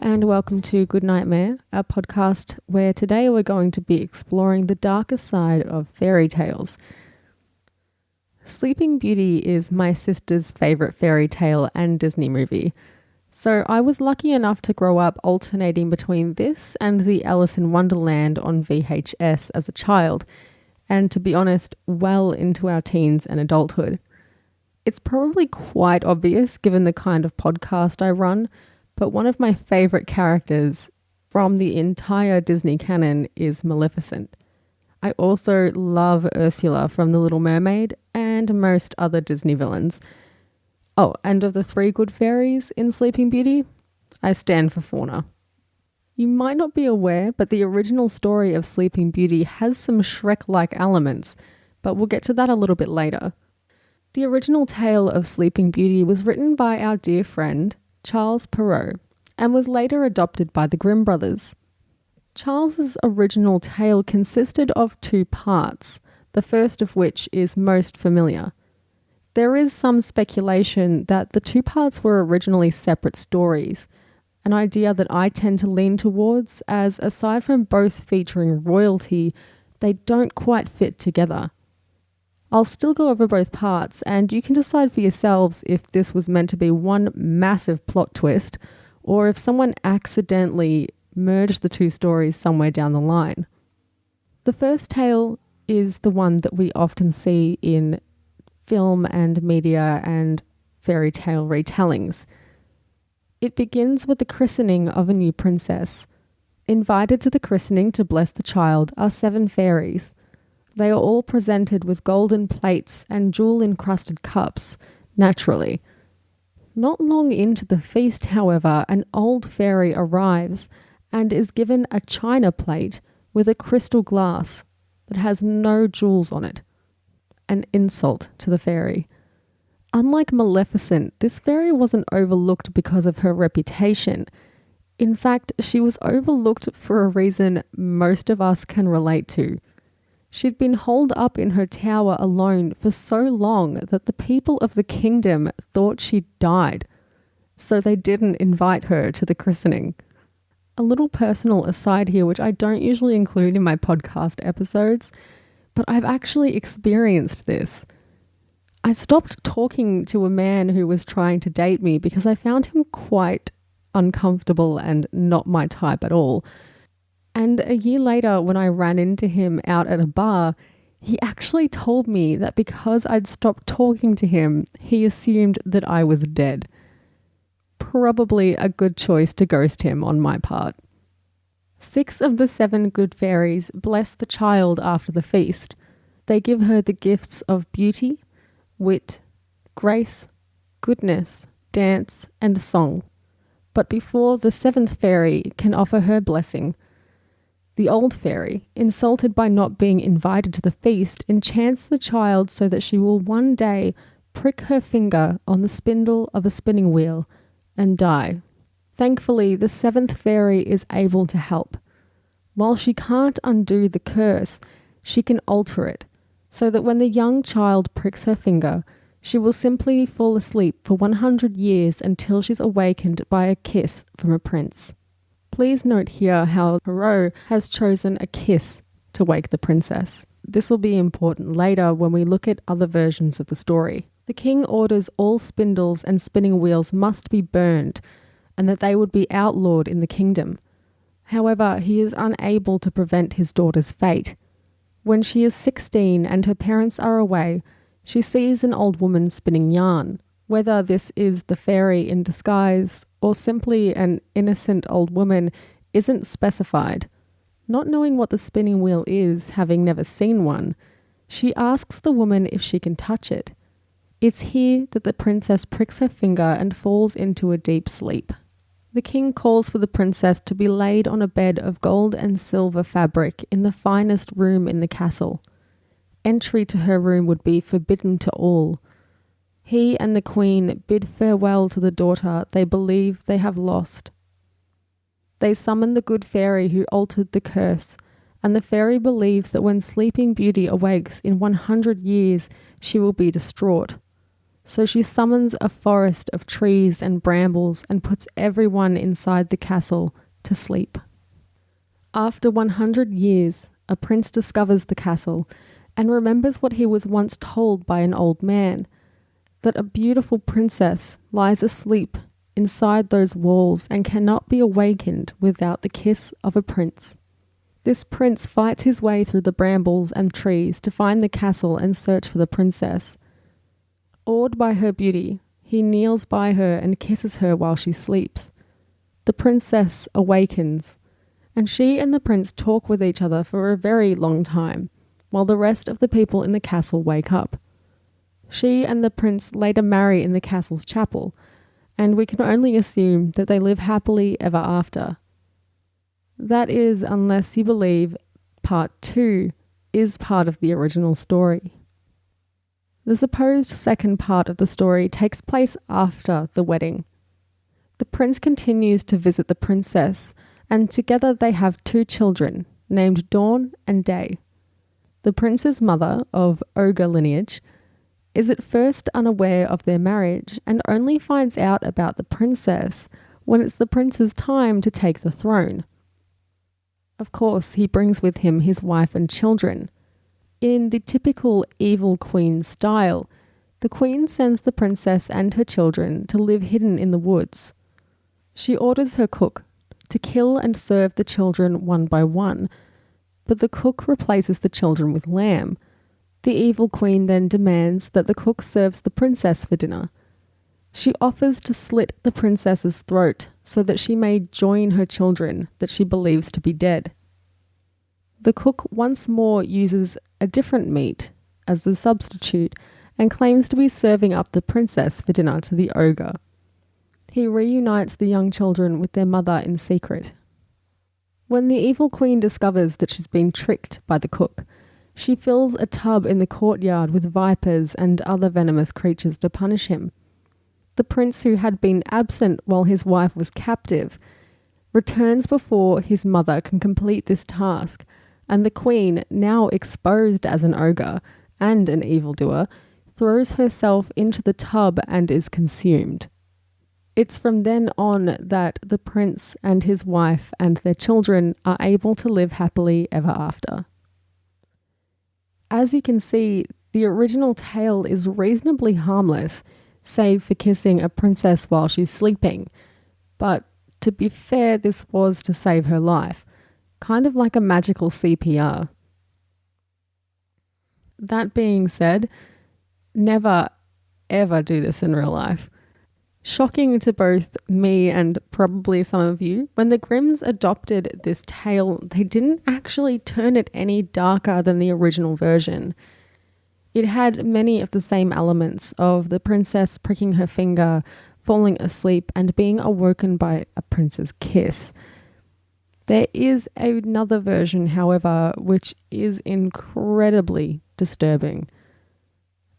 and welcome to Good Nightmare, a podcast where today we're going to be exploring the darker side of fairy tales. Sleeping Beauty is my sister's favourite fairy tale and Disney movie, so I was lucky enough to grow up alternating between this and the Alice in Wonderland on VHS as a child, and to be honest, well into our teens and adulthood. It's probably quite obvious given the kind of podcast I run, but one of my favourite characters from the entire Disney canon is Maleficent. I also love Ursula from The Little Mermaid and most other Disney villains. Oh, and of the three good fairies in Sleeping Beauty, I stand for Fauna. You might not be aware, but the original story of Sleeping Beauty has some Shrek-like elements, but we'll get to that a little bit later. The original tale of Sleeping Beauty was written by our dear friend, Charles Perrault, and was later adopted by the Grimm brothers. Charles's original tale consisted of two parts, the first of which is most familiar. There is some speculation that the two parts were originally separate stories, an idea that I tend to lean towards, as aside from both featuring royalty, they don't quite fit together. I'll still go over both parts, and you can decide for yourselves if this was meant to be one massive plot twist, or if someone accidentally merged the two stories somewhere down the line. The first tale is the one that we often see in film and media and fairy tale retellings. It begins with the christening of a new princess. Invited to the christening to bless the child are 7 fairies. They are all presented with golden plates and jewel-encrusted cups, naturally. Not long into the feast, however, an old fairy arrives and is given a china plate with a crystal glass that has no jewels on it. An insult to the fairy. Unlike Maleficent, this fairy wasn't overlooked because of her reputation. In fact, she was overlooked for a reason most of us can relate to. She'd been holed up in her tower alone for so long that the people of the kingdom thought she'd died, so they didn't invite her to the christening. A little personal aside here, which I don't usually include in my podcast episodes, but I've actually experienced this. I stopped talking to a man who was trying to date me because I found him quite uncomfortable and not my type at all. And a year later, when I ran into him out at a bar, he actually told me that because I'd stopped talking to him, he assumed that I was dead. Probably a good choice to ghost him on my part. 6 of the 7 good fairies bless the child after the feast. They give her the gifts of beauty, wit, grace, goodness, dance, and song. But before the 7th fairy can offer her blessing, the old fairy, insulted by not being invited to the feast, enchants the child so that she will one day prick her finger on the spindle of a spinning wheel and die. Thankfully, the 7th fairy is able to help. While she can't undo the curse, she can alter it, so that when the young child pricks her finger, she will simply fall asleep for 100 years until she's awakened by a kiss from a prince. Please note here how Perrault has chosen a kiss to wake the princess. This will be important later when we look at other versions of the story. The king orders all spindles and spinning wheels must be burned, and that they would be outlawed in the kingdom. However, he is unable to prevent his daughter's fate. When she is 16 and her parents are away, she sees an old woman spinning yarn. Whether this is the fairy in disguise or simply an innocent old woman isn't specified. Not knowing what the spinning wheel is, having never seen one, she asks the woman if she can touch it. It's here that the princess pricks her finger and falls into a deep sleep. The king calls for the princess to be laid on a bed of gold and silver fabric in the finest room in the castle. Entry to her room would be forbidden to all. He and the queen bid farewell to the daughter they believe they have lost. They summon the good fairy who altered the curse, and the fairy believes that when Sleeping Beauty awakes in 100 years, she will be distraught. So she summons a forest of trees and brambles and puts everyone inside the castle to sleep. After 100 years, a prince discovers the castle and remembers what he was once told by an old man, that a beautiful princess lies asleep inside those walls and cannot be awakened without the kiss of a prince. This prince fights his way through the brambles and trees to find the castle and search for the princess. Awed by her beauty, he kneels by her and kisses her while she sleeps. The princess awakens, and she and the prince talk with each other for a very long time, while the rest of the people in the castle wake up. She and the prince later marry in the castle's chapel, and we can only assume that they live happily ever after. That is, unless you believe part 2 is part of the original story. The supposed second part of the story takes place after the wedding. The prince continues to visit the princess, and together they have 2 children, named Dawn and Day. The prince's mother, of ogre lineage, is at first unaware of their marriage and only finds out about the princess when it's the prince's time to take the throne. Of course, he brings with him his wife and children. In the typical evil queen style, the queen sends the princess and her children to live hidden in the woods. She orders her cook to kill and serve the children one by one, but the cook replaces the children with lamb. The evil queen then demands that the cook serves the princess for dinner. She offers to slit the princess's throat so that she may join her children that she believes to be dead. The cook once more uses a different meat as the substitute and claims to be serving up the princess for dinner to the ogre. He reunites the young children with their mother in secret. When the evil queen discovers that she's been tricked by the cook, she fills a tub in the courtyard with vipers and other venomous creatures to punish him. The prince, who had been absent while his wife was captive, returns before his mother can complete this task, and the queen, now exposed as an ogre and an evildoer, throws herself into the tub and is consumed. It's from then on that the prince and his wife and their children are able to live happily ever after. As you can see, the original tale is reasonably harmless, save for kissing a princess while she's sleeping. But to be fair, this was to save her life, kind of like a magical CPR. That being said, never ever do this in real life. Shocking to both me and probably some of you, when the Grimms adopted this tale, they didn't actually turn it any darker than the original version. It had many of the same elements of the princess pricking her finger, falling asleep, and being awoken by a prince's kiss. There is another version, however, which is incredibly disturbing.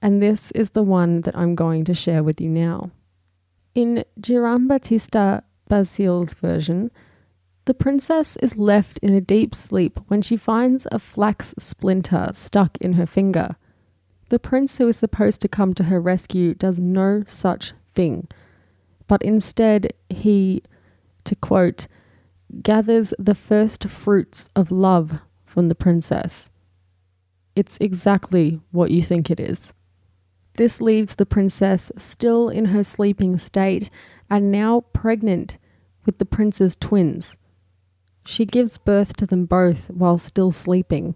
And this is the one that I'm going to share with you now. In Giambattista Basile's version, the princess is left in a deep sleep when she finds a flax splinter stuck in her finger. The prince, who is supposed to come to her rescue, does no such thing, but instead he, to quote, gathers the first fruits of love from the princess. It's exactly what you think it is. This leaves the princess still in her sleeping state and now pregnant with the prince's twins. She gives birth to them both while still sleeping.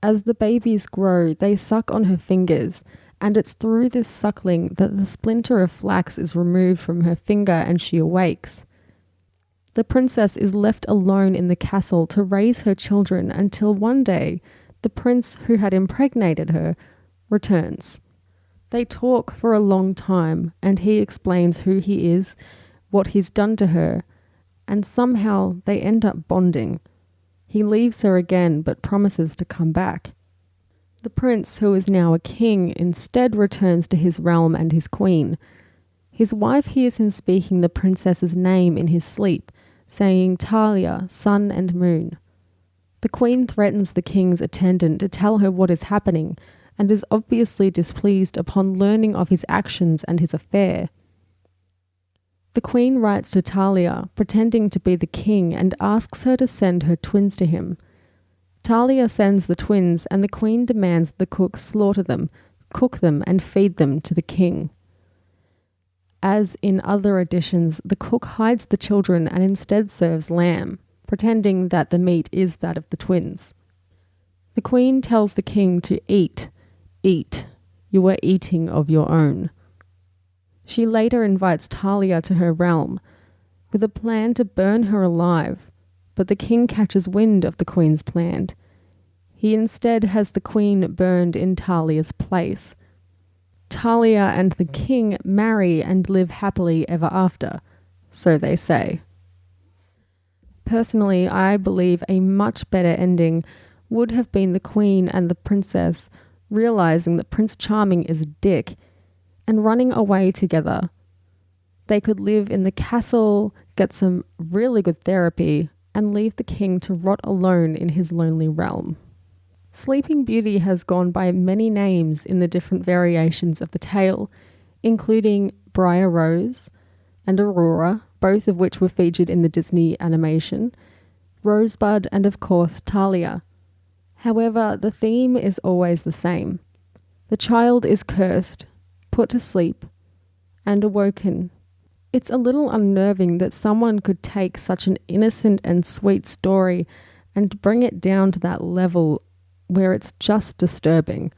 As the babies grow, they suck on her fingers, and it's through this suckling that the splinter of flax is removed from her finger and she awakes. The princess is left alone in the castle to raise her children until one day the prince who had impregnated her returns. They talk for a long time, and he explains who he is, what he's done to her, and somehow they end up bonding. He leaves her again, but promises to come back. The prince, who is now a king, instead returns to his realm and his queen. His wife hears him speaking the princess's name in his sleep, saying Talia, sun and moon. The queen threatens the king's attendant to tell her what is happening, and is obviously displeased upon learning of his actions and his affair. The queen writes to Talia, pretending to be the king, and asks her to send her twins to him. Talia sends the twins, and the queen demands the cook slaughter them, cook them, and feed them to the king. As in other editions, the cook hides the children and instead serves lamb, pretending that the meat is that of the twins. The queen tells the king to eat, eat, you are eating of your own. She later invites Talia to her realm, with a plan to burn her alive, but the king catches wind of the queen's plan. He instead has the queen burned in Talia's place. Talia and the king marry and live happily ever after, so they say. Personally, I believe a much better ending would have been the queen and the princess realizing that Prince Charming is a dick and running away together. They could live in the castle, get some really good therapy, and leave the king to rot alone in his lonely realm. Sleeping Beauty has gone by many names in the different variations of the tale, including Briar Rose and Aurora, both of which were featured in the Disney animation, Rosebud, and of course Talia. However, the theme is always the same. The child is cursed, put to sleep, and awoken. It's a little unnerving that someone could take such an innocent and sweet story and bring it down to that level where it's just disturbing.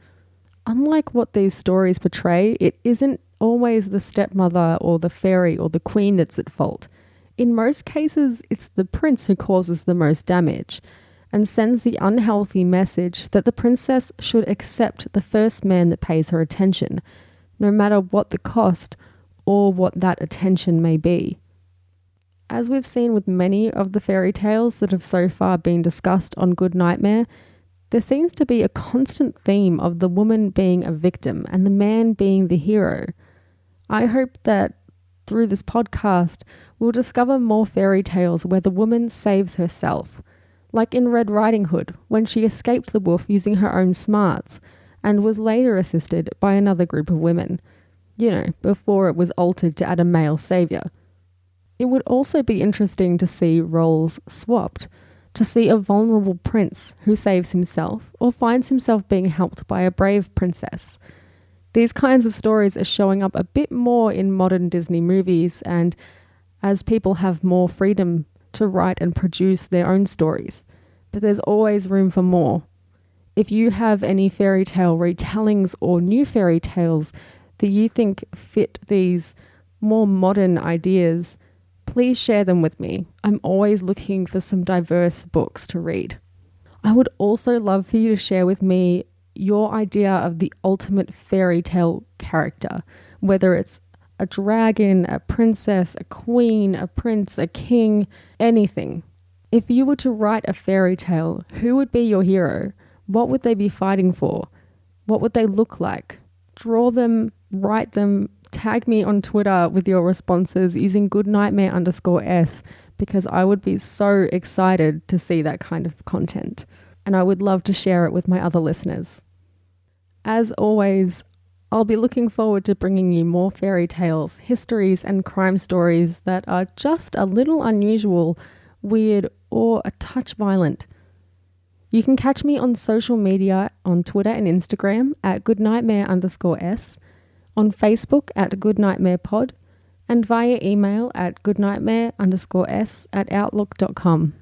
Unlike what these stories portray, it isn't always the stepmother or the fairy or the queen that's at fault. In most cases, it's the prince who causes the most damage and sends the unhealthy message that the princess should accept the first man that pays her attention, no matter what the cost or what that attention may be. As we've seen with many of the fairy tales that have so far been discussed on Good Nightmare, there seems to be a constant theme of the woman being a victim and the man being the hero. I hope that through this podcast, we'll discover more fairy tales where the woman saves herself, like in Red Riding Hood, when she escaped the wolf using her own smarts and was later assisted by another group of women, before it was altered to add a male saviour. It would also be interesting to see roles swapped, to see a vulnerable prince who saves himself or finds himself being helped by a brave princess. These kinds of stories are showing up a bit more in modern Disney movies, and as people have more freedom to write and produce their own stories. But there's always room for more. If you have any fairy tale retellings or new fairy tales that you think fit these more modern ideas, please share them with me. I'm always looking for some diverse books to read. I would also love for you to share with me your idea of the ultimate fairy tale character, whether it's a dragon, a princess, a queen, a prince, a king, anything. If you were to write a fairy tale, who would be your hero? What would they be fighting for? What would they look like? Draw them, write them, tag me on Twitter with your responses using goodnightmare_s, because I would be so excited to see that kind of content. And I would love to share it with my other listeners. As always, I'll be looking forward to bringing you more fairy tales, histories, and crime stories that are just a little unusual, weird, or a touch violent. You can catch me on social media on Twitter and Instagram at goodnightmare_s, on Facebook at goodnightmarepod, and via email at goodnightmare_s@outlook.com.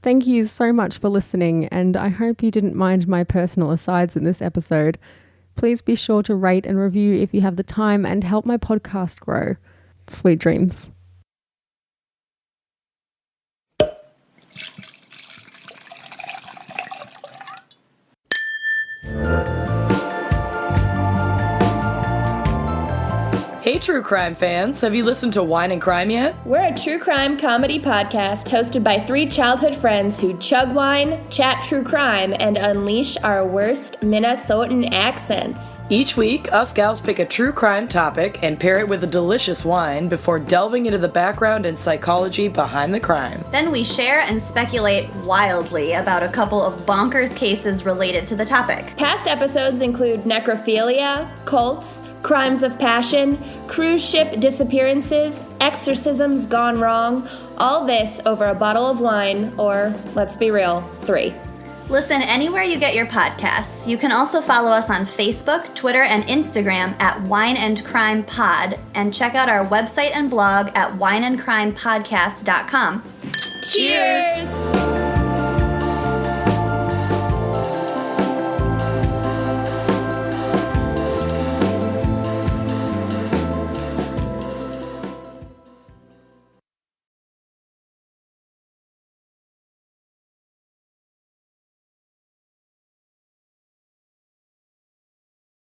Thank you so much for listening, and I hope you didn't mind my personal asides in this episode. Please be sure to rate and review if you have the time and help my podcast grow. Sweet dreams. Hey, true crime fans. Have you listened to Wine and Crime yet? We're a true crime comedy podcast hosted by three childhood friends who chug wine, chat true crime, and unleash our worst Minnesotan accents. Each week, us gals pick a true crime topic and pair it with a delicious wine before delving into the background and psychology behind the crime. Then we share and speculate wildly about a couple of bonkers cases related to the topic. Past episodes include necrophilia, cults, crimes of passion, cruise ship disappearances, exorcisms gone wrong, all this over a bottle of wine, or, let's be real, 3. Listen anywhere you get your podcasts. You can also follow us on Facebook, Twitter, and Instagram at Wine and Crime Pod, and check out our website and blog at wineandcrimepodcast.com. Cheers!